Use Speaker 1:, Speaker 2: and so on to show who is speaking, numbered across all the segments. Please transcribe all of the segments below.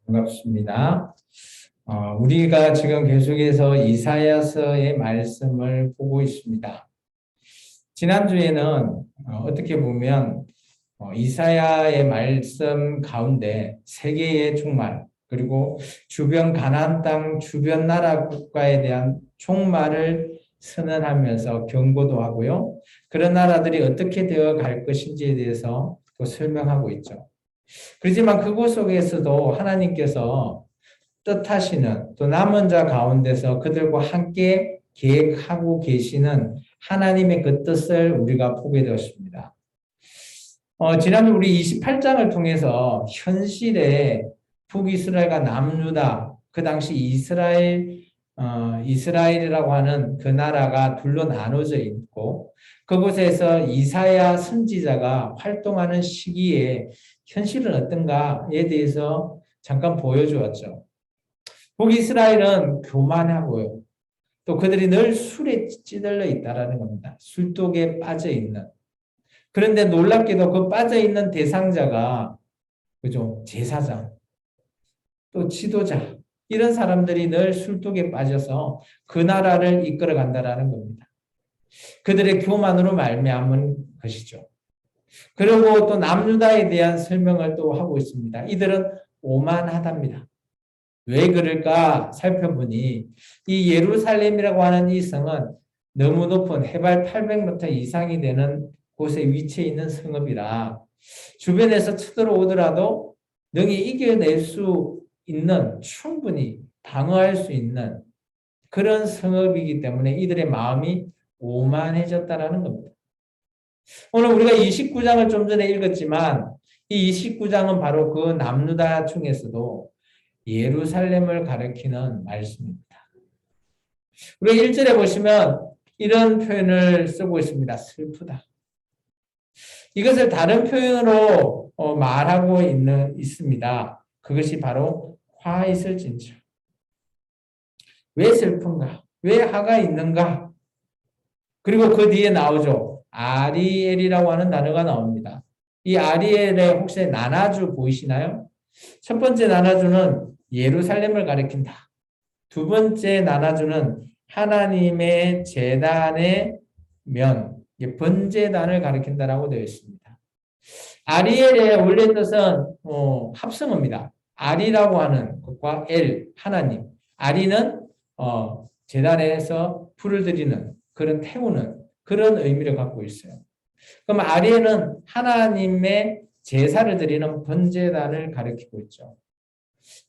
Speaker 1: 반갑습니다. 우리가 지금 계속해서 이사야서의 말씀을 보고 있습니다. 지난주에는 어떻게 보면 이사야의 말씀 가운데 세계의 종말, 그리고 주변 가나안 땅 주변 나라 국가에 대한 종말을 선언하면서 경고도 하고요. 그런 나라들이 어떻게 되어 갈 것인지에 대해서 또 설명하고 있죠. 그렇지만 그곳 속에서도 하나님께서 뜻하시는, 또 남은 자 가운데서 그들과 함께 계획하고 계시는 하나님의 그 뜻을 우리가 보게 되었습니다. 지난주 우리 28장을 통해서 현실의 북이스라엘과 남유다, 그 당시 이스라엘이라고 하는 그 나라가 둘로 나눠져 있고, 그곳에서 이사야 선지자가 활동하는 시기에 현실은 어떤가에 대해서 잠깐 보여주었죠. 북이스라엘은 교만하고요, 또 그들이 늘 술에 찌들러 있다라는 겁니다. 술독에 빠져 있는. 그런데 놀랍게도 그 빠져 있는 대상자가 그죠? 제사장, 또 지도자, 이런 사람들이 늘 술독에 빠져서 그 나라를 이끌어 간다라는 겁니다. 그들의 교만으로 말미암은 것이죠. 그리고 또 남유다에 대한 설명을 또 하고 있습니다. 이들은 오만하답니다. 왜 그럴까 살펴보니 이 예루살렘이라고 하는 이 성은 너무 높은 해발 800m 이상이 되는 곳에 위치해 있는 성읍이라 주변에서 쳐들어오더라도 능히 이겨낼 수 있는, 충분히 방어할 수 있는 그런 성읍이기 때문에 이들의 마음이 오만해졌다라는 겁니다. 오늘 우리가 29장을 좀 전에 읽었지만 이 29장은 바로 그 남유다 중에서도 예루살렘을 가리키는 말씀입니다. 우리가 1절에 보시면 이런 표현을 쓰고 있습니다. 슬프다. 이것을 다른 표현으로 말하고 있습니다. 그것이 바로 화 있을진저. 왜 슬픈가? 왜 화가 있는가? 그리고 그 뒤에 나오죠. 아리엘이라고 하는 단어가 나옵니다. 이 아리엘의 혹시 나나주 보이시나요? 첫 번째 나나주는 예루살렘을 가리킨다. 두 번째 나나주는 하나님의 제단의 면, 번제단을 가리킨다라고 되어 있습니다. 아리엘의 원래 뜻은 합성어입니다. 아리라고 하는 것과 엘, 하나님. 아리는 제단에서 불을 드리는, 그런 태우는 그런 의미를 갖고 있어요. 그럼 아리엘은 하나님의 제사를 드리는 번제단을 가리키고 있죠.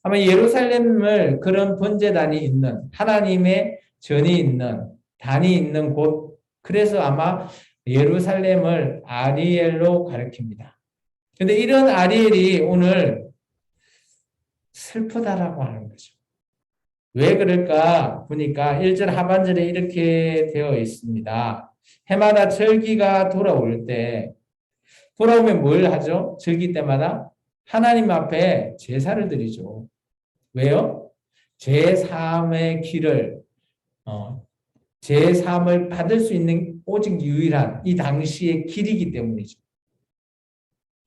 Speaker 1: 아마 예루살렘을 그런 번제단이 있는, 하나님의 전이 있는, 단이 있는 곳, 그래서 아마 예루살렘을 아리엘로 가리킵니다. 그런데 이런 아리엘이 오늘 슬프다라고 하는 거죠. 왜 그럴까 보니까 1절 하반절에 이렇게 되어 있습니다. 해마다 절기가 돌아올 때, 돌아오면 뭘 하죠? 절기 때마다 하나님 앞에 제사를 드리죠. 왜요? 제3의 길을, 제3을 받을 수 있는 오직 유일한 이 당시의 길이기 때문이죠.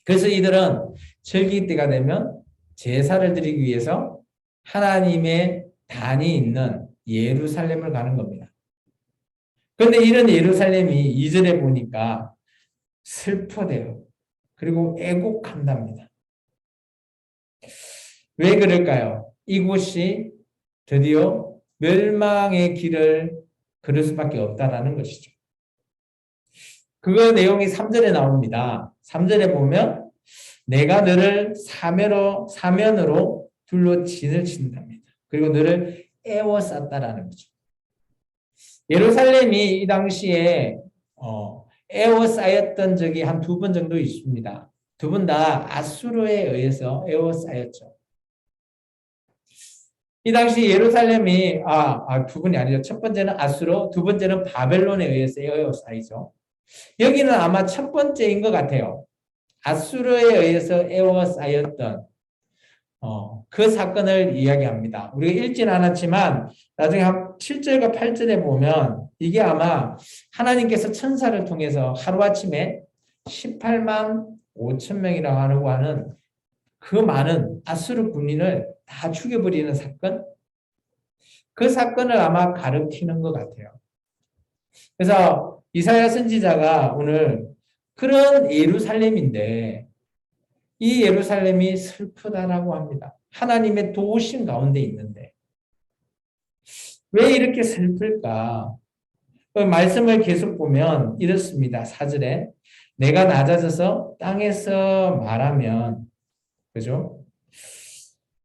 Speaker 1: 그래서 이들은 절기 때가 되면 제사를 드리기 위해서 하나님의 단이 있는 예루살렘을 가는 겁니다. 그런데 이런 예루살렘이 2절에 보니까 슬퍼대요. 그리고 애곡한답니다. 왜 그럴까요? 이곳이 드디어 멸망의 길을 걸을 수밖에 없다라는 것이죠. 그 내용이 3절에 나옵니다. 3절에 보면 내가 너를 사면으로 둘로 진을 친답니다. 그리고 너를 에워쌌다라는 거죠. 예루살렘이 이 당시에 에워싸였던 적이 한 2번 정도 있습니다. 2번 다 아수르에 의해서 에워싸였죠. 이 당시 예루살렘이 2번이 아니죠. 첫 번째는 아수르, 두 번째는 바벨론에 의해서 에워싸이죠. 여기는 아마 첫 번째인 것 같아요. 아수르에 의해서 에워싸였던 그 사건을 이야기합니다. 우리가 읽진 않았지만 나중에 7절과 8절에 보면 이게 아마 하나님께서 천사를 통해서 하루아침에 18만 5천 명이라고 하는 그 많은 아수르 군인을 다 죽여버리는 사건, 그 사건을 아마 가르치는 것 같아요. 그래서 이사야 선지자가 오늘 그런 예루살렘인데 이 예루살렘이 슬프다라고 합니다. 하나님의 도우심 가운데 있는데 왜 이렇게 슬플까? 그 말씀을 계속 보면 이렇습니다. 4절에 내가 낮아져서 땅에서 말하면, 그죠?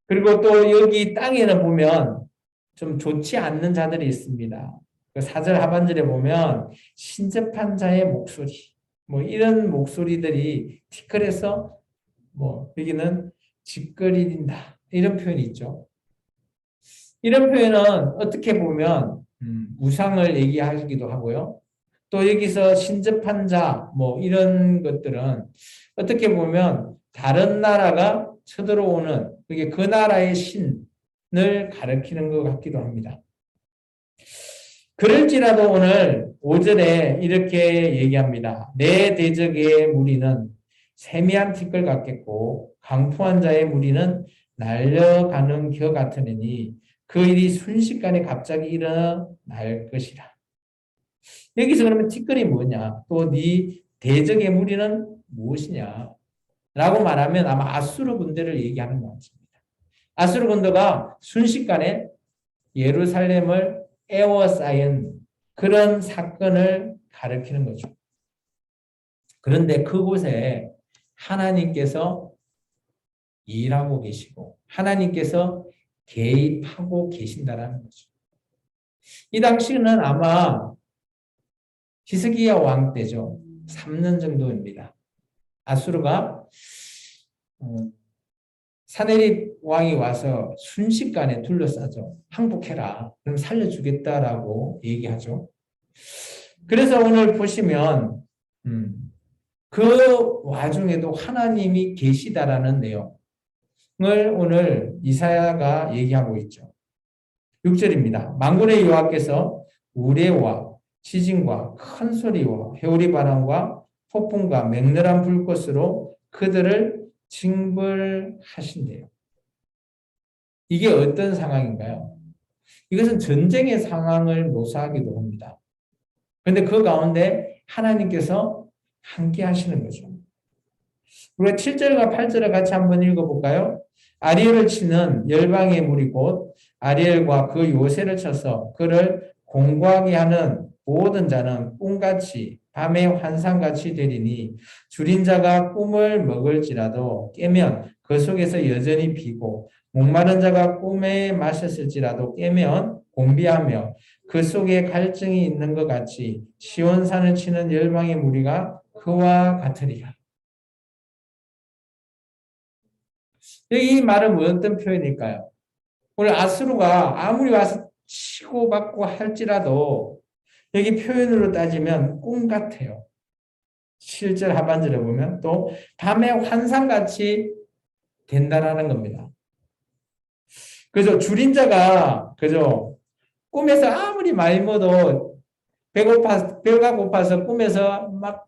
Speaker 1: 그리고 또 여기 땅에는 보면 좀 좋지 않는 자들이 있습니다. 그 4절 하반절에 보면 신접한 자의 목소리, 뭐 이런 목소리들이 티끌에서 뭐 여기는 짓거리린다 이런 표현이 있죠. 이런 표현은 어떻게 보면 우상을 얘기하기도 하고요. 또 여기서 신접한 자, 뭐 이런 것들은 어떻게 보면 다른 나라가 쳐들어오는 그게 그 나라의 신을 가리키는 것 같기도 합니다. 그럴지라도 오늘 5절에 이렇게 얘기합니다. 내 대적의 무리는 세미한 티끌 같겠고 강포한 자의 무리는 날려가는 겨 같으니 그 일이 순식간에 갑자기 일어날 것이라. 여기서 그러면 티끌이 뭐냐? 또 네 대적의 무리는 무엇이냐? 라고 말하면 아마 아수르 군대를 얘기하는 것 같습니다. 아수르 군대가 순식간에 예루살렘을 에워싸인 그런 사건을 가리키는 거죠. 그런데 그곳에 하나님께서 일하고 계시고 하나님께서 개입하고 계신다라는 거죠. 이 당시는 아마 히스기야 왕 때죠. 3년 정도입니다. 아수르가 사네립 왕이 와서 순식간에 둘러싸죠. 항복해라. 그럼 살려주겠다라고 얘기하죠. 그래서 오늘 보시면 그 와중에도 하나님이 계시다라는 내용을 오늘 이사야가 얘기하고 있죠. 6절입니다. 만군의 여호와께서 우레와 지진과 큰 소리와 회오리 바람과 폭풍과 맹렬한 불꽃으로 그들을 징벌하신대요. 이게 어떤 상황인가요? 이것은 전쟁의 상황을 묘사하기도 합니다. 그런데 그 가운데 하나님께서 함께 하시는 거죠. 우리가 7절과 8절을 같이 한번 읽어볼까요? 아리엘을 치는 열방의 무리 곧 아리엘과 그 요새를 쳐서 그를 공고하게 하는 모든 자는 꿈같이 밤의 환상같이 되리니 줄인 자가 꿈을 먹을지라도 깨면 그 속에서 여전히 비고 목마른 자가 꿈에 마셨을지라도 깨면 곤비하며 그 속에 갈증이 있는 것 같이 시온산을 치는 열방의 무리가 그와 같으리라. 이 말은 어떤 표현일까요? 오늘 아수르가 아무리 와서 치고받고 할지라도 여기 표현으로 따지면 꿈 같아요. 7절 하반절에 보면 또 밤에 환상같이 된다라는 겁니다. 그죠? 줄인 자가 그죠? 꿈에서 아무리 많이 먹어도 배가 고파서 꿈에서 막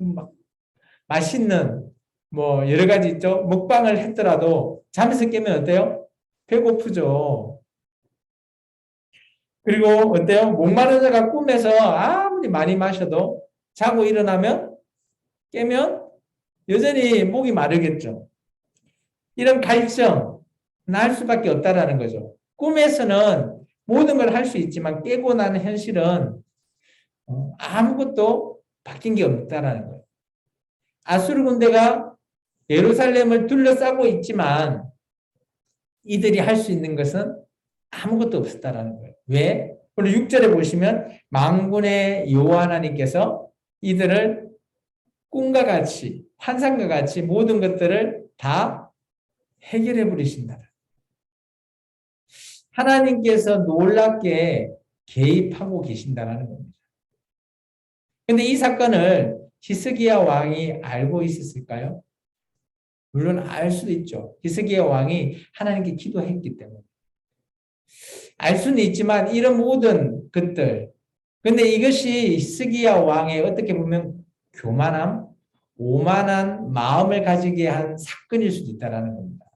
Speaker 1: 맛있는 뭐 여러 가지 있죠. 먹방을 했더라도 잠에서 깨면 어때요? 배고프죠. 그리고 어때요? 목마른 자가 꿈에서 아무리 많이 마셔도 자고 일어나면 깨면 여전히 목이 마르겠죠. 이런 갈증 날 수밖에 없다라는 거죠. 꿈에서는 모든 걸 할 수 있지만 깨고 나는 현실은 아무것도 바뀐 게 없다라는 거예요. 아수르 군대가 예루살렘을 둘러싸고 있지만 이들이 할 수 있는 것은 아무것도 없었다라는 거예요. 왜? 오늘 6절에 보시면 만군의 여호와 하나님께서 이들을 꿈과 같이 환상과 같이 모든 것들을 다 해결해 버리신다. 하나님께서 놀랍게 개입하고 계신다는 겁니다. 그런데 이 사건을 히스기야 왕이 알고 있었을까요? 물론 알 수도 있죠. 히스기야 왕이 하나님께 기도했기 때문에. 알 수는 있지만 이런 모든 것들. 근데 이것이 히스기야 왕의 어떻게 보면 교만함, 오만한 마음을 가지게 한 사건일 수도 있다는 겁니다.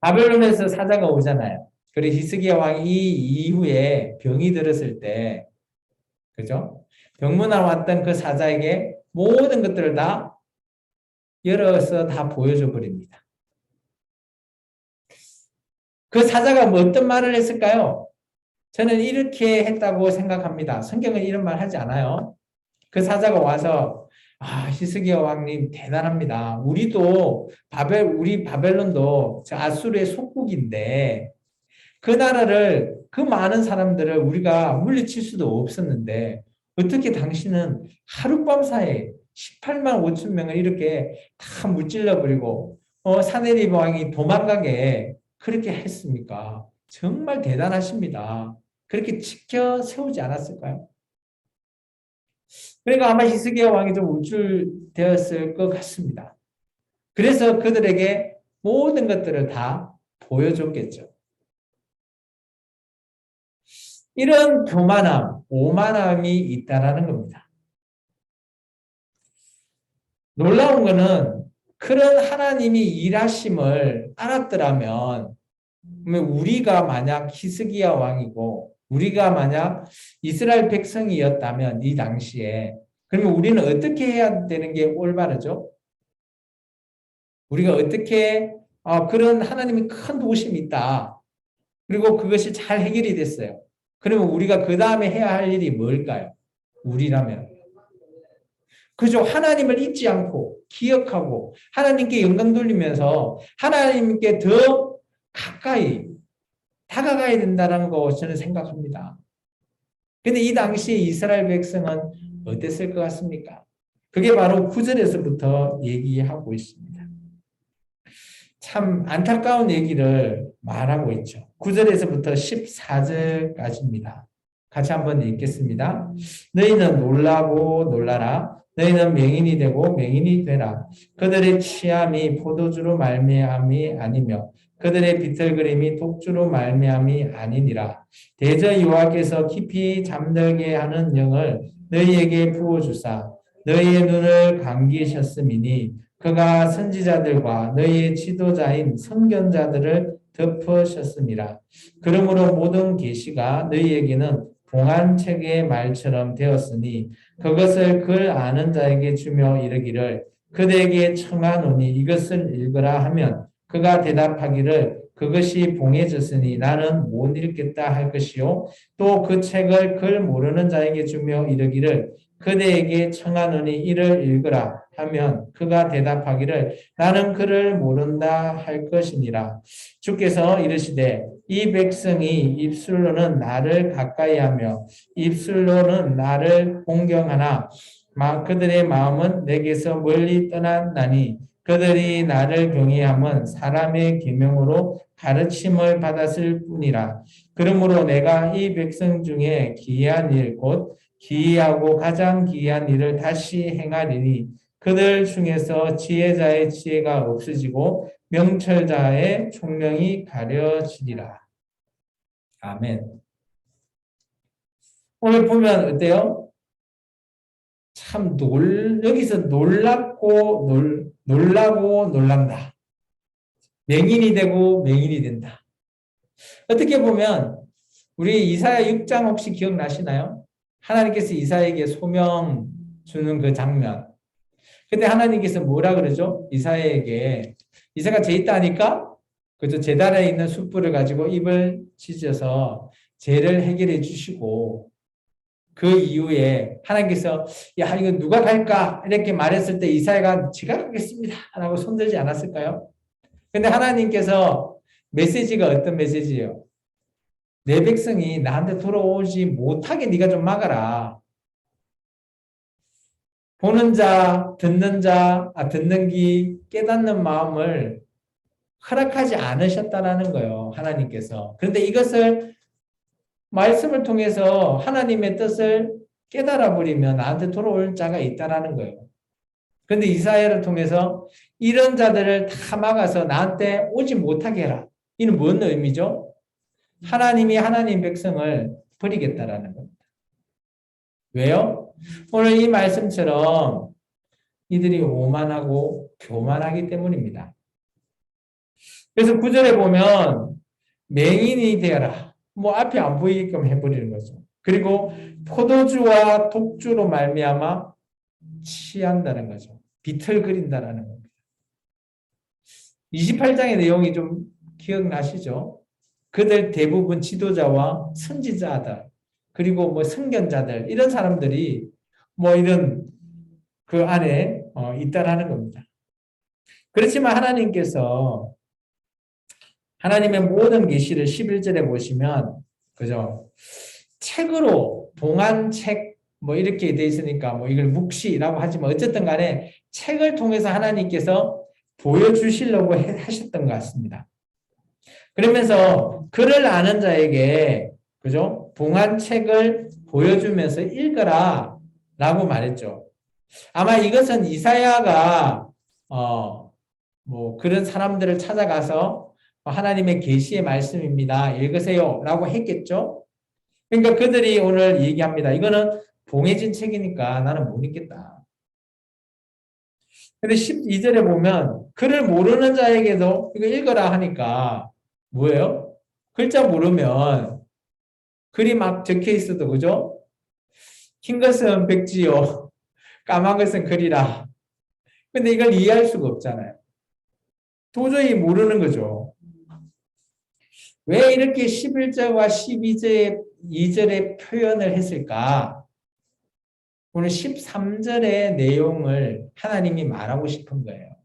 Speaker 1: 바벨론에서 사자가 오잖아요. 그리고 히스기야 왕이 이 이후에 병이 들었을 때, 그죠? 병문안 왔던 그 사자에게 모든 것들을 다 열어서 다 보여줘 버립니다. 그 사자가 뭐 어떤 말을 했을까요? 저는 이렇게 했다고 생각합니다. 성경은 이런 말 하지 않아요. 그 사자가 와서 히스기야 왕님 대단합니다. 우리 바벨론도 저 아수르의 속국인데 그 나라를 그 많은 사람들을 우리가 물리칠 수도 없었는데 어떻게 당신은 하룻밤 사이에 18만 5천 명을 이렇게 다 무찔러 버리고 사내립 왕이 도망가게 그렇게 했습니까? 정말 대단하십니다. 그렇게 지켜 세우지 않았을까요? 그러니까 아마 히스기야 왕이 좀 우쭐되었을 것 같습니다. 그래서 그들에게 모든 것들을 다 보여줬겠죠. 이런 교만함, 오만함이 있다라는 겁니다. 놀라운 거는 그런 하나님이 일하심을 알았더라면 우리가 만약 히스기야 왕이고 우리가 만약 이스라엘 백성이었다면 이 당시에 그러면 우리는 어떻게 해야 되는 게 올바르죠? 우리가 어떻게 그런 하나님이 큰 도우심이 있다. 그리고 그것이 잘 해결이 됐어요. 그러면 우리가 그 다음에 해야 할 일이 뭘까요? 우리라면. 그죠? 하나님을 잊지 않고 기억하고 하나님께 영광 돌리면서 하나님께 더 가까이 다가가야 된다는 거 저는 생각합니다. 근데 이 당시에 이스라엘 백성은 어땠을 것 같습니까? 그게 바로 9절에서부터 얘기하고 있습니다. 참 안타까운 얘기를 말하고 있죠. 9절에서부터 14절까지입니다. 같이 한번 읽겠습니다. 너희는 놀라고 놀라라. 너희는 맹인이 되고 맹인이 되라. 그들의 취함이 포도주로 말미암이 아니며 그들의 비틀거림이 독주로 말미암이 아니니라. 대저 여호와께서 깊이 잠들게 하는 영을 너희에게 부어주사 너희의 눈을 감기셨음이니 그가 선지자들과 너희의 지도자인 선견자들을 덮으셨습니다. 그러므로 모든 계시가 너희에게는 봉안책의 말처럼 되었으니 그것을 글 아는 자에게 주며 이르기를 그대에게 청하노니 이것을 읽으라 하면 그가 대답하기를 그것이 봉해졌으니 나는 못 읽겠다 할 것이요 또 그 책을 글 모르는 자에게 주며 이르기를 그대에게 청하노니 이를 읽으라 하면 그가 대답하기를 나는 그를 모른다 할 것이니라. 주께서 이르시되 이 백성이 입술로는 나를 가까이하며 입술로는 나를 공경하나 그들의 마음은 내게서 멀리 떠났나니 그들이 나를 경외함은 사람의 계명으로 가르침을 받았을 뿐이라. 그러므로 내가 이 백성 중에 기이한 일 곧 기이하고 가장 기이한 일을 다시 행하리니 그들 중에서 지혜자의 지혜가 없어지고 명철자의 총명이 가려지리라. 아멘. 오늘 보면 어때요? 참 여기서 놀라고 놀란다. 맹인이 되고 맹인이 된다. 어떻게 보면 우리 이사야 6장 혹시 기억나시나요? 하나님께서 이사야에게 소명 주는 그 장면. 근데 하나님께서 뭐라 그러죠? 이사야에게 이사가 죄 있다니까 그저 제단에 있는 숯불을 가지고 입을 찢어서 죄를 해결해 주시고 그 이후에 하나님께서 야 이거 누가 갈까 이렇게 말했을 때 이사야가 제가 가겠습니다 라고 손들지 않았을까요? 근데 하나님께서 메시지가 어떤 메시지예요? 내 백성이 나한테 돌아오지 못하게 네가 좀 막아라. 보는 자, 듣는 귀, 깨닫는 마음을 허락하지 않으셨다라는 거예요. 하나님께서. 그런데 이것을 말씀을 통해서 하나님의 뜻을 깨달아 버리면 나한테 돌아올 자가 있다라는 거예요. 그런데 이사야를 통해서 이런 자들을 다 막아서 나한테 오지 못하게 해라. 이는 뭔 의미죠? 하나님이 하나님 백성을 버리겠다라는 겁니다. 왜요? 오늘 이 말씀처럼 이들이 오만하고 교만하기 때문입니다. 그래서 9절에 보면 맹인이 되어라. 뭐 앞이 안 보이게끔 해버리는 거죠. 그리고 포도주와 독주로 말미암아 취한다는 거죠. 비틀거린다라는 겁니다. 28장의 내용이 좀 기억나시죠? 그들 대부분 지도자와 선지자들, 그리고 뭐 선견자들, 이런 사람들이 뭐 이런 그 안에 있다라는 겁니다. 그렇지만 하나님께서 하나님의 모든 계시를 11절에 보시면, 그죠? 책으로, 봉안책, 뭐 이렇게 돼 있으니까 뭐 이걸 묵시라고 하지만 어쨌든 간에 책을 통해서 하나님께서 보여주시려고 하셨던 것 같습니다. 그러면서 글을 아는 자에게, 그죠? 봉안책을 보여주면서 읽어라 라고 말했죠. 아마 이것은 이사야가, 뭐 그런 사람들을 찾아가서 하나님의 계시의 말씀입니다. 읽으세요 라고 했겠죠. 그러니까 그들이 오늘 얘기합니다. 이거는 봉해진 책이니까 나는 못 읽겠다. 근데 12절에 보면 글을 모르는 자에게도 이거 읽어라 하니까 뭐예요? 글자 모르면 글이 막 적혀 있어도, 그죠? 흰 것은 백지요, 까만 것은 글이라. 근데 이걸 이해할 수가 없잖아요. 도저히 모르는 거죠. 왜 이렇게 11절과 12절의 표현을 했을까? 오늘 13절의 내용을 하나님이 말하고 싶은 거예요.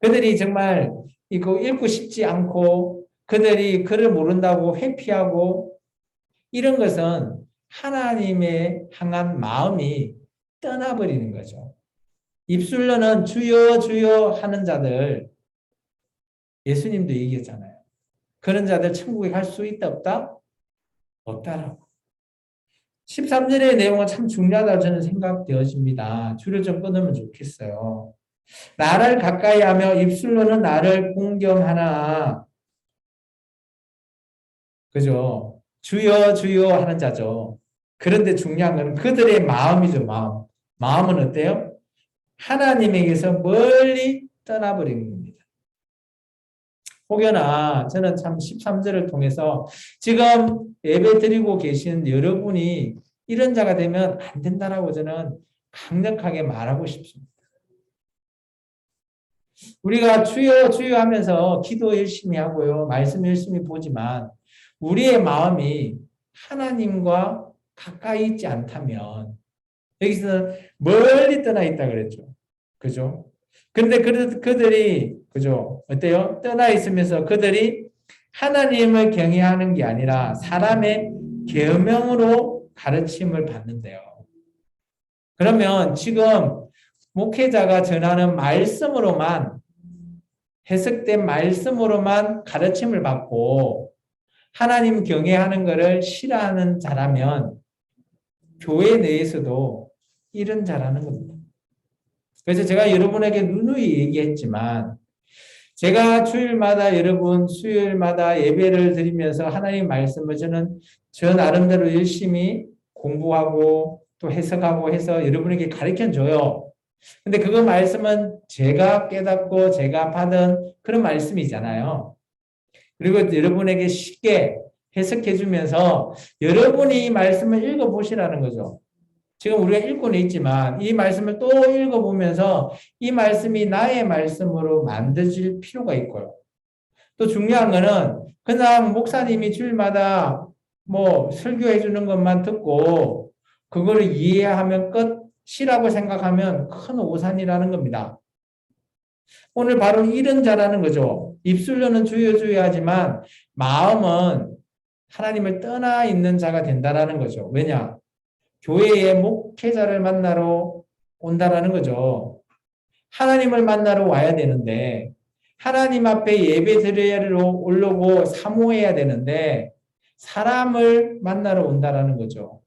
Speaker 1: 그들이 정말 이거 읽고 싶지 않고 그들이 글을 모른다고 회피하고 이런 것은 하나님의 향한 마음이 떠나버리는 거죠. 입술로는 주여 주여 하는 자들, 예수님도 얘기했잖아요. 그런 자들 천국에 갈 수 있다 없다? 없다라고. 13절의 내용은 참 중요하다고 저는 생각되어집니다. 줄을 좀 끊으면 좋겠어요. 나를 가까이 하며 입술로는 나를 공경하나, 그죠? 주여 주여 하는 자죠. 그런데 중요한 건 그들의 마음이죠. 마음은 어때요? 하나님에게서 멀리 떠나버린 겁니다. 혹여나 저는 참 13절을 통해서 지금 예배 드리고 계신 여러분이 이런 자가 되면 안 된다라고 저는 강력하게 말하고 싶습니다. 우리가 주여 주여 하면서 기도 열심히 하고요, 말씀 열심히 보지만 우리의 마음이 하나님과 가까이 있지 않다면, 여기서 멀리 떠나 있다 그랬죠. 그죠? 근데 그들이, 그죠? 어때요? 떠나 있으면서 그들이 하나님을 경외하는 게 아니라 사람의 계명으로 가르침을 받는데요. 그러면 지금 목회자가 전하는 말씀으로만, 해석된 말씀으로만 가르침을 받고 하나님 경외하는 것을 싫어하는 자라면 교회 내에서도 이런 자라는 겁니다. 그래서 제가 여러분에게 누누이 얘기했지만, 제가 주일마다 여러분 수요일마다 예배를 드리면서 하나님 말씀을 저는 저 나름대로 열심히 공부하고 또 해석하고 해서 여러분에게 가르쳐 줘요. 근데 그 말씀은 제가 깨닫고 제가 받은 그런 말씀이잖아요. 그리고 여러분에게 쉽게 해석해 주면서 여러분이 이 말씀을 읽어보시라는 거죠. 지금 우리가 읽고는 있지만 이 말씀을 또 읽어보면서 이 말씀이 나의 말씀으로 만들어질 필요가 있고요. 또 중요한 거는 그냥 목사님이 주일마다 뭐 설교해 주는 것만 듣고 그거를 이해하면 끝이라고 생각하면 큰 오산이라는 겁니다. 오늘 바로 이런 자라는 거죠. 입술로는 주여 주여 하지만 마음은 하나님을 떠나 있는 자가 된다라는 거죠. 왜냐? 교회의 목회자를 만나러 온다라는 거죠. 하나님을 만나러 와야 되는데 하나님 앞에 예배 드리러 오려고 사모해야 되는데 사람을 만나러 온다라는 거죠.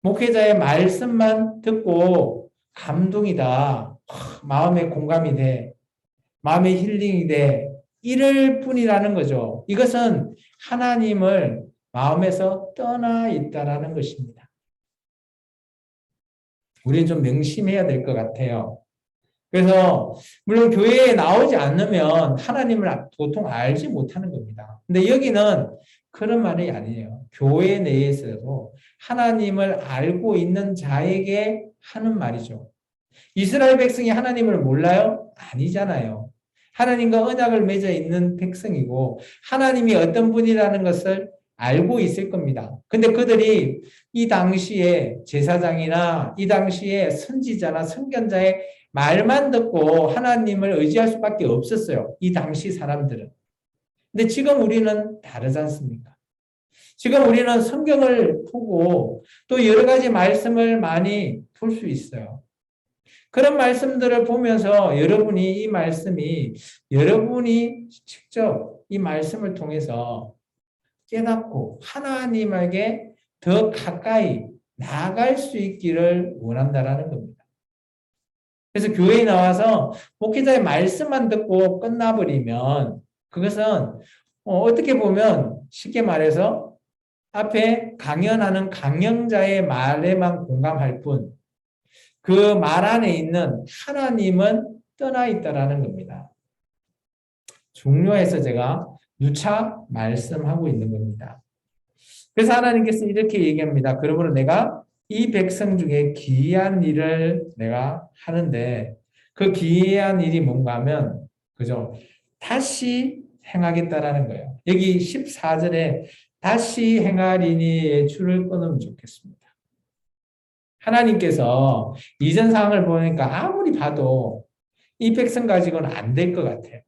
Speaker 1: 목회자의 말씀만 듣고 감동이다, 마음에 공감이 돼, 마음의 힐링이 돼, 이럴 뿐이라는 거죠. 이것은 하나님을 마음에서 떠나 있다라는 것입니다. 우리는 좀 명심해야 될 것 같아요. 그래서 물론 교회에 나오지 않으면 하나님을 도통 알지 못하는 겁니다. 근데 여기는 그런 말이 아니에요. 교회 내에서도 하나님을 알고 있는 자에게 하는 말이죠. 이스라엘 백성이 하나님을 몰라요? 아니잖아요. 하나님과 언약을 맺어 있는 백성이고 하나님이 어떤 분이라는 것을 알고 있을 겁니다. 근데 그들이 이 당시에 제사장이나 이 당시에 선지자나 선견자의 말만 듣고 하나님을 의지할 수밖에 없었어요. 이 당시 사람들은. 근데 지금 우리는 다르지 않습니까? 지금 우리는 성경을 보고 또 여러 가지 말씀을 많이 볼 수 있어요. 그런 말씀들을 보면서 여러분이 이 말씀이 여러분이 직접 이 말씀을 통해서 깨닫고 하나님에게 더 가까이 나아갈 수 있기를 원한다라는 겁니다. 그래서 교회에 나와서 목회자의 말씀만 듣고 끝나버리면 그것은 어떻게 보면 쉽게 말해서 앞에 강연하는 강연자의 말에만 공감할 뿐 그 말 안에 있는 하나님은 떠나 있다라는 겁니다. 중요해서 제가 누차 말씀하고 있는 겁니다. 그래서 하나님께서 이렇게 얘기합니다. 그러므로 내가 이 백성 중에 기이한 일을 내가 하는데 그 기이한 일이 뭔가 하면 그죠? 다시 행하겠다라는 거예요. 여기 14절에 다시 행하리니의 줄을 끊으면 좋겠습니다. 하나님께서 이전 상황을 보니까 아무리 봐도 이 백성 가지고는 안 될 것 같아요.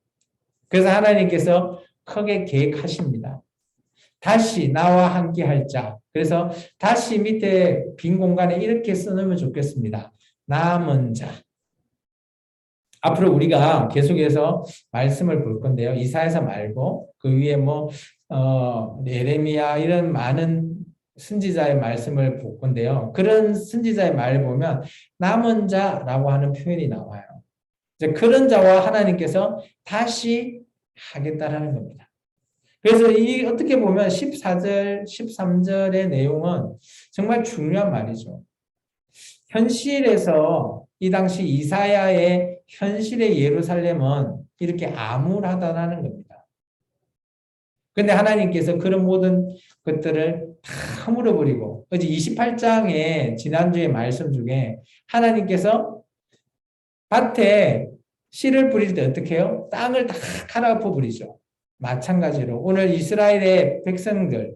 Speaker 1: 그래서 하나님께서 크게 계획하십니다. 다시 나와 함께 할 자. 그래서 다시 밑에 빈 공간에 이렇게 써놓으면 좋겠습니다. 남은 자. 앞으로 우리가 계속해서 말씀을 볼 건데요. 이사야서 말고 그 위에 예레미야 이런 많은 선지자의 말씀을 볼 건데요. 그런 선지자의 말을 보면 남은 자라고 하는 표현이 나와요. 이제 그런 자와 하나님께서 다시 하겠다라는 겁니다. 그래서 이 어떻게 보면 14절, 13절의 내용은 정말 중요한 말이죠. 현실에서 이 당시 이사야의 현실의 예루살렘은 이렇게 암울하다는 겁니다. 그런데 하나님께서 그런 모든 것들을 다 물어버리고 어제 28장의 지난주의 말씀 중에 하나님께서 밭에 씨를 뿌릴 때 어떻게 해요? 땅을 다 갈아엎어 버리죠. 마찬가지로 오늘 이스라엘의 백성들,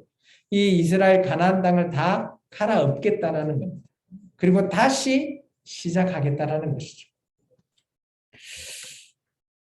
Speaker 1: 이 이스라엘 가나안 땅을 다 갈아엎겠다라는 겁니다. 그리고 다시 시작하겠다라는 것이죠.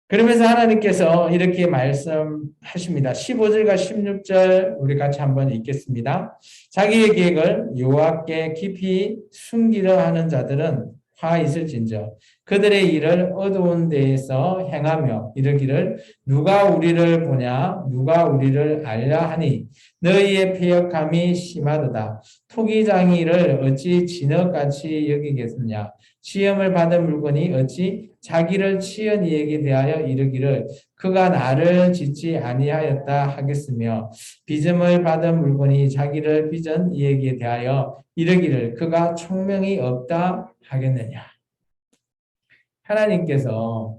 Speaker 1: 그러면서 하나님께서 이렇게 말씀하십니다. 15절과 16절 우리 같이 한번 읽겠습니다. 자기의 계획을 여호와께 깊이 숨기려 하는 자들은 화 있을진저 그들의 일을 어두운 데에서 행하며 이르기를 누가 우리를 보냐 누가 우리를 알려 하니 너희의 패역함이 심하도다. 토기장이를 어찌 진흙같이 여기겠느냐 시험을 받은 물건이 어찌 자기를 치은 이에게 대하여 이르기를 그가 나를 짓지 아니하였다 하겠으며 빚음을 받은 물건이 자기를 빚은 이에게 대하여 이르기를 그가 총명이 없다 하겠느냐. 하나님께서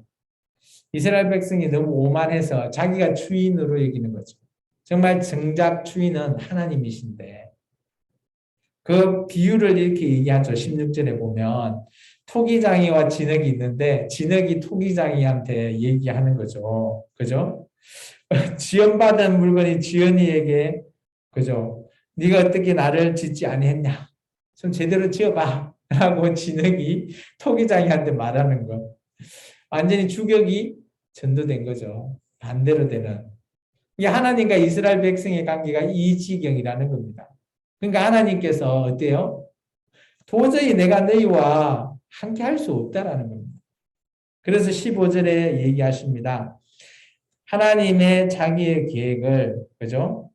Speaker 1: 이스라엘 백성이 너무 오만해서 자기가 주인으로 여기는 거죠. 정말 정작 주인은 하나님이신데 그 비유를 이렇게 얘기하죠. 16절에 보면 토기장이와 진흙이 있는데 진흙이 토기장이한테 얘기하는 거죠. 그죠? 지연받은 물건이 지연이에게 그죠? 네가 어떻게 나를 짓지 아니했냐? 좀 제대로 지어봐. 라고 진흙이 토기장이한테 말하는 거. 완전히 주격이 전도된 거죠. 반대로 되는. 이게 하나님과 이스라엘 백성의 관계가 이 지경이라는 겁니다. 그러니까 하나님께서 어때요? 도저히 내가 너희와 함께 할 수 없다라는 겁니다. 그래서 15절에 얘기하십니다. 하나님의 자기의 계획을 그죠?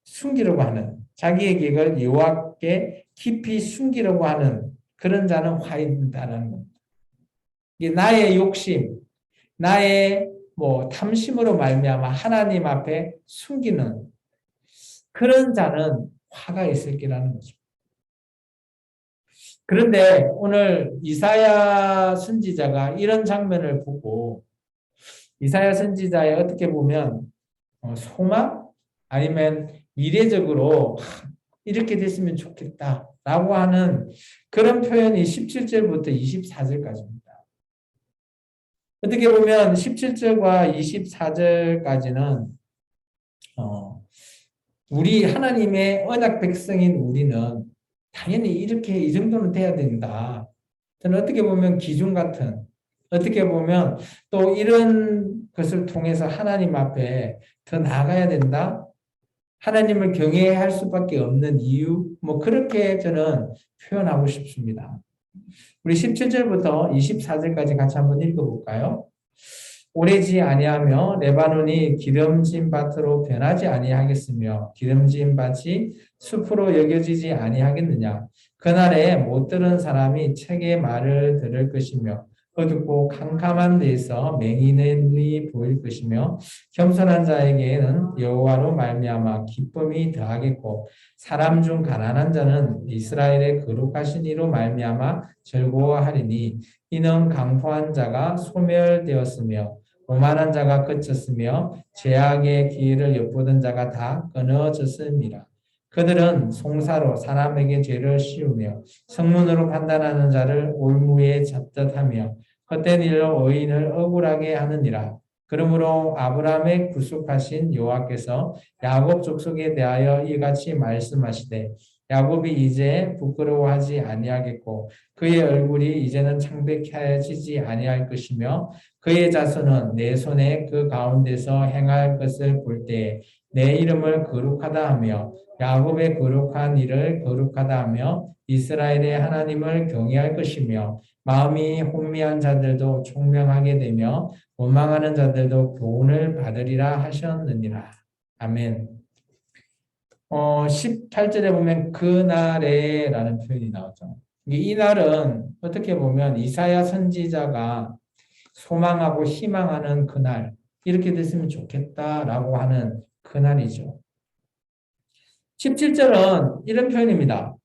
Speaker 1: 숨기려고 하는 자기의 계획을 여호와께 깊이 숨기려고 하는 그런 자는 화 있다는 겁니다. 이게 나의 욕심, 나의 탐심으로 말미암아 하나님 앞에 숨기는 그런 자는 화가 있을 거라는 거죠. 그런데 오늘 이사야 선지자가 이런 장면을 보고 이사야 선지자의 어떻게 보면 소망 아니면 미래적으로 이렇게 됐으면 좋겠다라고 하는 그런 표현이 17절부터 24절까지입니다. 어떻게 보면 17절과 24절까지는 우리 하나님의 언약 백성인 우리는 당연히 이렇게 이 정도는 돼야 된다. 저는 어떻게 보면 기준 같은 어떻게 보면 또 이런 것을 통해서 하나님 앞에 더 나아가야 된다. 하나님을 경외해야 할 수밖에 없는 이유 뭐 그렇게 저는 표현하고 싶습니다. 우리 17절부터 24절까지 같이 한번 읽어볼까요? 오래지 아니하며 레바논이 기름진 밭으로 변하지 아니하겠으며 기름진 밭이 숲으로 여겨지지 아니하겠느냐. 그날에 못 들은 사람이 책의 말을 들을 것이며 어둡고 캄캄한 데에서 맹인의 눈이 보일 것이며 겸손한 자에게는 여호와로 말미암아 기쁨이 더하겠고 사람 중 가난한 자는 이스라엘의 거룩하신 이로 말미암아 즐거워하리니 이는 강포한 자가 소멸되었으며 오만한 자가 그쳤으며 죄악의 기회를 엿보던 자가 다 끊어졌습니다. 그들은 송사로 사람에게 죄를 씌우며 성문으로 판단하는 자를 올무에 잡듯하며 헛된 일로 의인을 억울하게 하느니라. 그러므로 아브라함의 구속하신 여호와께서 야곱 족속에 대하여 이같이 말씀하시되 야곱이 이제 부끄러워하지 아니하겠고 그의 얼굴이 이제는 창백해지지 아니할 것이며 그의 자손은 내 손에 그 가운데서 행할 것을 볼 때에 내 이름을 거룩하다 하며 야곱의 거룩한 일을 거룩하다 하며 이스라엘의 하나님을 경외할 것이며 마음이 혼미한 자들도 총명하게 되며 원망하는 자들도 교훈을 받으리라 하셨느니라. 아멘. 18절에 보면 그날에 라는 표현이 나오죠. 이 날은 어떻게 보면 이사야 선지자가 소망하고 희망하는 그날, 이렇게 됐으면 좋겠다라고 하는 그날이죠. 17절은 이런 표현입니다.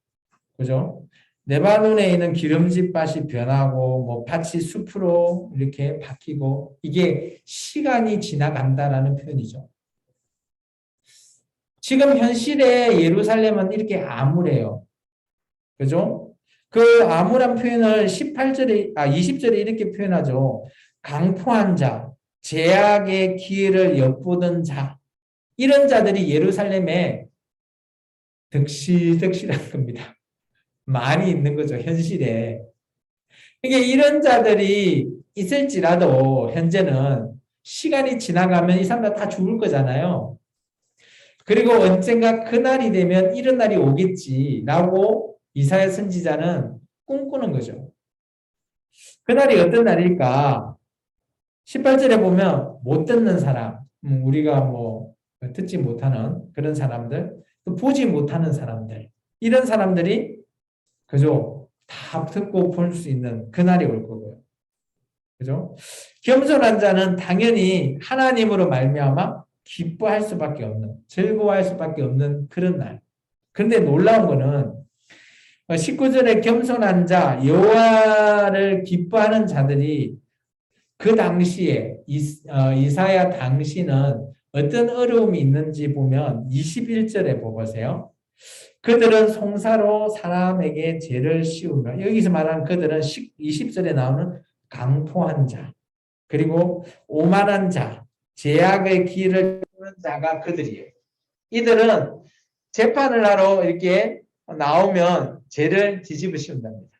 Speaker 1: 그죠? 레바논에 있는 기름진 밭이 변하고 뭐 밭이 숲으로 이렇게 바뀌고 이게 시간이 지나간다라는 표현이죠. 지금 현실의 예루살렘은 이렇게 암울해요. 그죠? 그 암울한 표현을 20절에 이렇게 표현하죠. 강포한 자, 제약의 기회를 엿보던 자, 이런 자들이 예루살렘에 득실득실한 겁니다. 많이 있는 거죠, 현실에. 이게 이런 자들이 있을지라도 현재는 시간이 지나가면 이 사람들 다 죽을 거잖아요. 그리고 언젠가 그날이 되면 이런 날이 오겠지라고 이사야 선지자는 꿈꾸는 거죠. 그날이 어떤 날일까? 18절에 보면 못 듣는 사람, 우리가 뭐 듣지 못하는 그런 사람들, 또 보지 못하는 사람들, 이런 사람들이 그죠? 다 듣고 볼 수 있는 그날이 올 거고요. 그죠? 겸손한 자는 당연히 하나님으로 말미암아 기뻐할 수밖에 없는, 즐거워할 수밖에 없는 그런 날. 그런데 놀라운 거는 19절에 겸손한 자, 여호와를 기뻐하는 자들이 그 당시에 이사야 당시는 어떤 어려움이 있는지 보면 21절에 보세요. 그들은 송사로 사람에게 죄를 씌우며 여기서 말하는 그들은 20절에 나오는 강포한 자 그리고 오만한 자 죄악의 길을 쫓는 자가 그들이에요. 이들은 재판을 하러 이렇게 나오면 죄를 뒤집어 씌운답니다.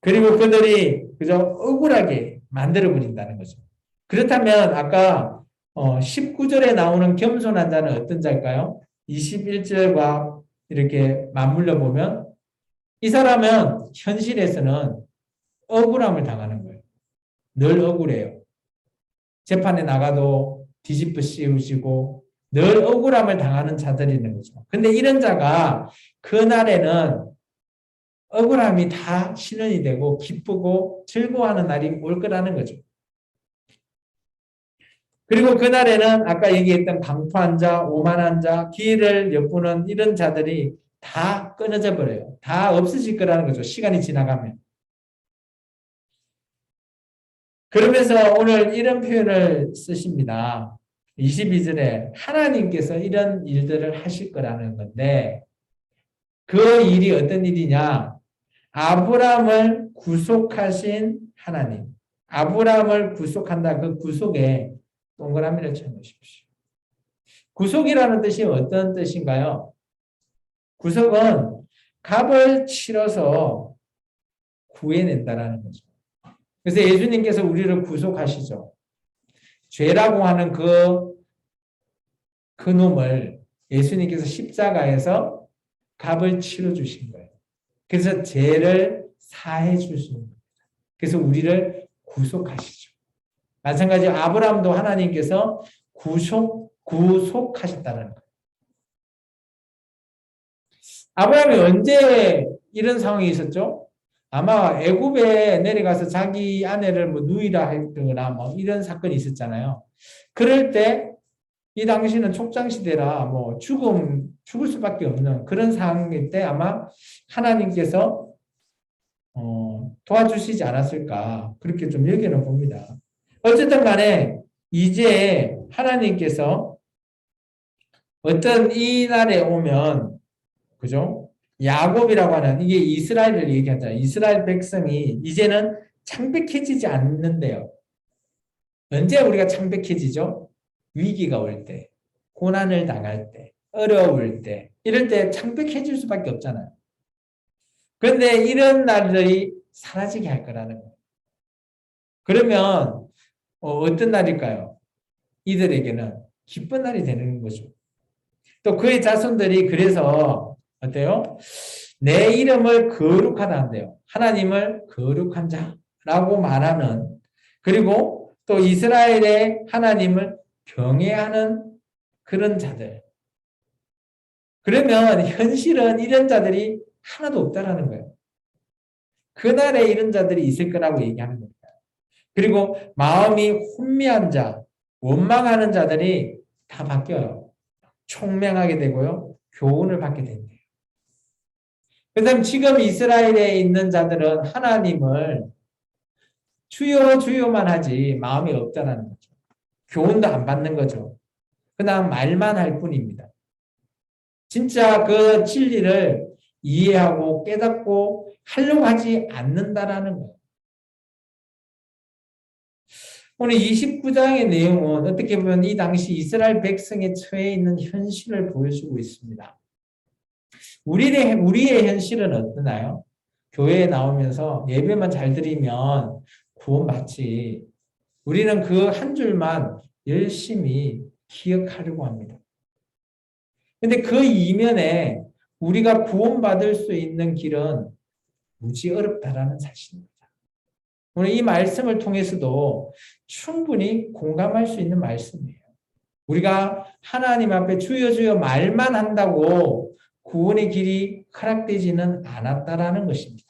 Speaker 1: 그리고 그들이 그저 억울하게 만들어 버린다는 거죠. 그렇다면 아까 19절에 나오는 겸손한 자는 어떤 자일까요? 21절과 이렇게 맞물려 보면 이 사람은 현실에서는 억울함을 당하는 거예요. 늘 억울해요. 재판에 나가도 뒤집어 씌우시고 늘 억울함을 당하는 자들이 있는 거죠. 근데 이런 자가 그날에는 억울함이 다 신원이 되고 기쁘고 즐거워하는 날이 올 거라는 거죠. 그리고 그날에는 아까 얘기했던 강포한 자, 오만한 자, 기회를 엿보는 이런 자들이 다 끊어져 버려요. 다 없어질 거라는 거죠. 시간이 지나가면. 그러면서 오늘 이런 표현을 쓰십니다. 22절에 하나님께서 이런 일들을 하실 거라는 건데 그 일이 어떤 일이냐? 아브라함을 구속하신 하나님. 아브라함을 구속한다. 그 구속에 동그라미를 쳐놓으십시오. 구속이라는 뜻이 어떤 뜻인가요? 구속은 값을 치러서 구해낸다라는 거죠. 그래서 예수님께서 우리를 구속하시죠. 죄라고 하는 그 놈을 예수님께서 십자가에서 값을 치러 주신 거예요. 그래서 죄를 사해 주시는 거예요. 그래서 우리를 구속하시죠. 마찬가지로 아브라함도 하나님께서 구속하셨다는 거예요. 아브라함이 언제 이런 상황이 있었죠? 아마 애굽에 내려가서 자기 아내를 뭐 누이라 했거나 뭐 이런 사건이 있었잖아요. 그럴 때 이 당시는 촉장 시대라 뭐 죽을 수밖에 없는 그런 상황일 때 아마 하나님께서 도와주시지 않았을까 그렇게 좀 여기는 봅니다. 어쨌든 간에 이제 하나님께서 어떤 이 날에 오면 그죠? 야곱이라고 하는 이게 이스라엘을 얘기하잖아요. 이스라엘 백성이 이제는 창백해지지 않는데요. 언제 우리가 창백해지죠? 위기가 올 때, 고난을 당할 때, 어려울 때, 이럴 때 창백해질 수밖에 없잖아요. 그런데 이런 날들이 사라지게 할 거라는 거예요. 그러면 어떤 날일까요? 이들에게는 기쁜 날이 되는 거죠. 또 그의 자손들이 그래서 어때요? 내 이름을 거룩하다 한대요. 하나님을 거룩한 자라고 말하는 그리고 또 이스라엘의 하나님을 경외하는 그런 자들. 그러면 현실은 이런 자들이 하나도 없다라는 거예요. 그날에 이런 자들이 있을 거라고 얘기하는 겁니다. 그리고 마음이 혼미한 자, 원망하는 자들이 다 바뀌어요. 총명하게 되고요. 교훈을 받게 된대요. 그다음 지금 이스라엘에 있는 자들은 하나님을 주여 주여만 하지 마음이 없다라는 거죠. 교훈도 안 받는 거죠. 그냥 말만 할 뿐입니다. 진짜 그 진리를 이해하고 깨닫고 하려고 하지 않는다라는 거예요. 오늘 29장의 내용은 어떻게 보면 이 당시 이스라엘 백성에 처해 있는 현실을 보여주고 있습니다. 우리의 현실은 어떠나요? 교회에 나오면서 예배만 잘 드리면 구원받지. 우리는 그 한 줄만 열심히 기억하려고 합니다. 근데 그 이면에 우리가 구원받을 수 있는 길은 무지 어렵다라는 사실입니다. 오늘 이 말씀을 통해서도 충분히 공감할 수 있는 말씀이에요. 우리가 하나님 앞에 주여 주여 말만 한다고 구원의 길이 허락되지는 않았다라는 것입니다.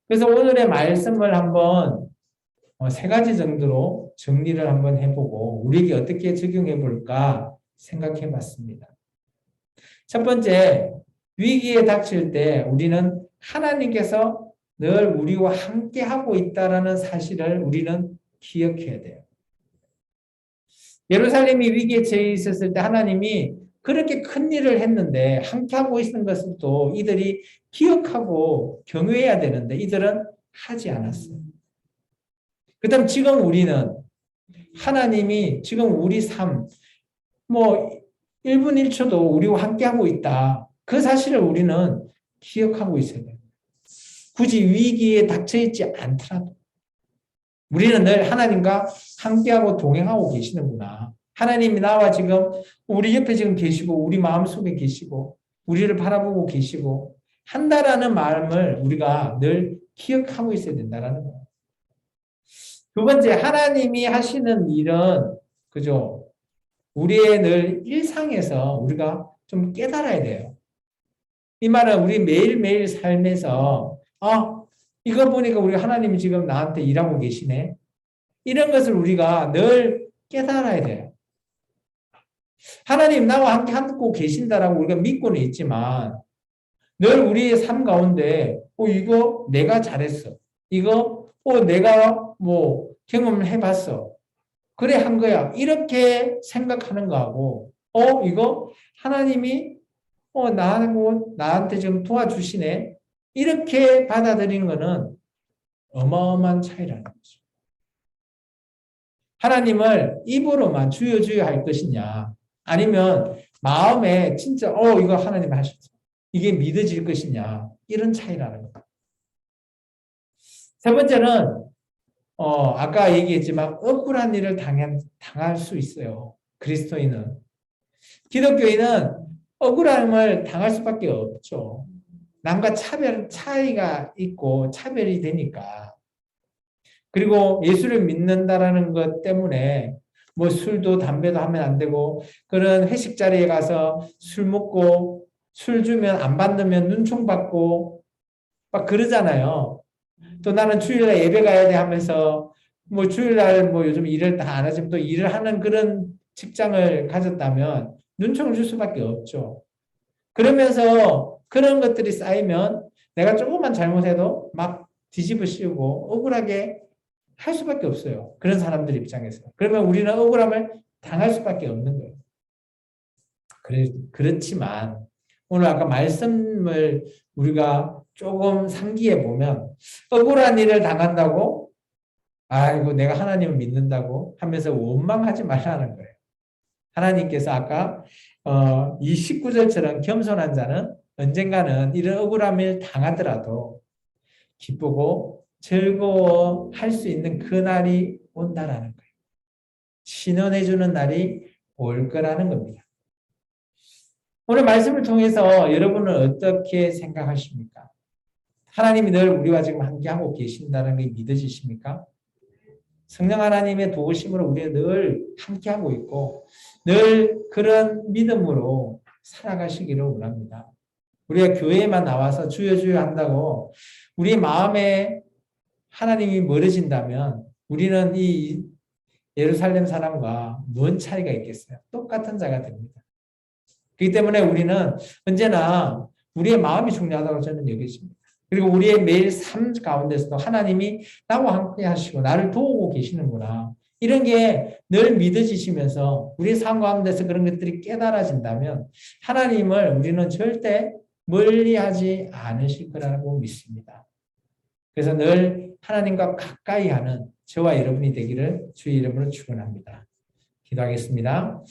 Speaker 1: 그래서 오늘의 말씀을 한번 세 가지 정도로 정리를 한번 해보고 우리에게 어떻게 적용해 볼까 생각해 봤습니다. 첫 번째, 위기에 닥칠 때 우리는 하나님께서 늘 우리와 함께 하고 있다라는 사실을 우리는 기억해야 돼요. 예루살렘이 위기에 처해 있었을 때 하나님이 그렇게 큰 일을 했는데 함께 하고 있는 것을 또 이들이 기억하고 경외해야 되는데 이들은 하지 않았어요. 그다음 지금 우리는 하나님이 지금 우리 삶, 뭐 1분 1초도 우리와 함께하고 있다. 그 사실을 우리는 기억하고 있어야 돼요. 굳이 위기에 닥쳐있지 않더라도 우리는 늘 하나님과 함께하고 동행하고 계시는구나. 하나님이 나와 지금 우리 옆에 지금 계시고 우리 마음속에 계시고 우리를 바라보고 계시고 한다라는 마음을 우리가 늘 기억하고 있어야 된다는 거예요. 두 번째, 하나님이 하시는 일은 그죠? 우리의 늘 일상에서 우리가 좀 깨달아야 돼요. 이 말은 우리 매일매일 삶에서 이거 보니까 우리 하나님이 지금 나한테 일하고 계시네. 이런 것을 우리가 늘 깨달아야 돼요. 하나님 나와 함께 하고 계신다라고 우리가 믿고는 있지만 늘 우리의 삶 가운데 이거 내가 잘했어. 이거 내가 뭐 경험을 해봤어. 그래 한 거야. 이렇게 생각하는 거하고 이거 하나님이 나한테 좀 도와주시네. 이렇게 받아들이는 거는 어마어마한 차이라는 거죠. 하나님을 입으로만 주여 주여 할 것이냐 아니면 마음에 진짜 이거 하나님 하셨어. 이게 믿어질 것이냐 이런 차이라는 거예요. 세 번째는 아까 얘기했지만 억울한 일을 당할 수 있어요. 그리스도인은. 기독교인은 억울함을 당할 수밖에 없죠. 남과 차이가 있고 차별이 되니까. 그리고 예수를 믿는다라는 것 때문에 뭐 술도 담배도 하면 안 되고 그런 회식 자리에 가서 술 먹고 술 주면 안 받으면 눈총 받고 막 그러잖아요. 또 나는 주일날 예배 가야 돼 하면서 뭐 주일날 뭐 요즘 일을 다 안 하지만 또 일을 하는 그런 직장을 가졌다면 눈총을 줄 수밖에 없죠. 그러면서 그런 것들이 쌓이면 내가 조금만 잘못해도 막 뒤집어 씌우고 억울하게 할 수밖에 없어요. 그런 사람들 입장에서. 그러면 우리는 억울함을 당할 수밖에 없는 거예요. 그렇지만 오늘 아까 말씀을 우리가 조금 상기해 보면 억울한 일을 당한다고 아이고 내가 하나님을 믿는다고 하면서 원망하지 말라는 거예요. 하나님께서 아까 이 19절처럼 겸손한 자는 언젠가는 이런 억울함을 당하더라도 기쁘고 즐거워할 수 있는 그날이 온다라는 거예요. 신원해주는 날이 올 거라는 겁니다. 오늘 말씀을 통해서 여러분은 어떻게 생각하십니까? 하나님이 늘 우리와 지금 함께하고 계신다는 게 믿어지십니까? 성령 하나님의 도우심으로 우리가 늘 함께하고 있고 늘 그런 믿음으로 살아가시기를 원합니다. 우리가 교회에만 나와서 주여 주여 한다고 우리 마음에 하나님이 멀어진다면 우리는 이 예루살렘 사람과 뭔 차이가 있겠어요? 똑같은 자가 됩니다. 그렇기 때문에 우리는 언제나 우리의 마음이 중요하다고 저는 여기십니다. 그리고 우리의 매일 삶 가운데서도 하나님이 나와 함께 하시고 나를 도우고 계시는구나. 이런 게 늘 믿어지시면서 우리의 삶 가운데서 그런 것들이 깨달아진다면 하나님을 우리는 절대 멀리하지 않으실 거라고 믿습니다. 그래서 늘 하나님과 가까이 하는 저와 여러분이 되기를 주의 이름으로 축원합니다. 기도하겠습니다.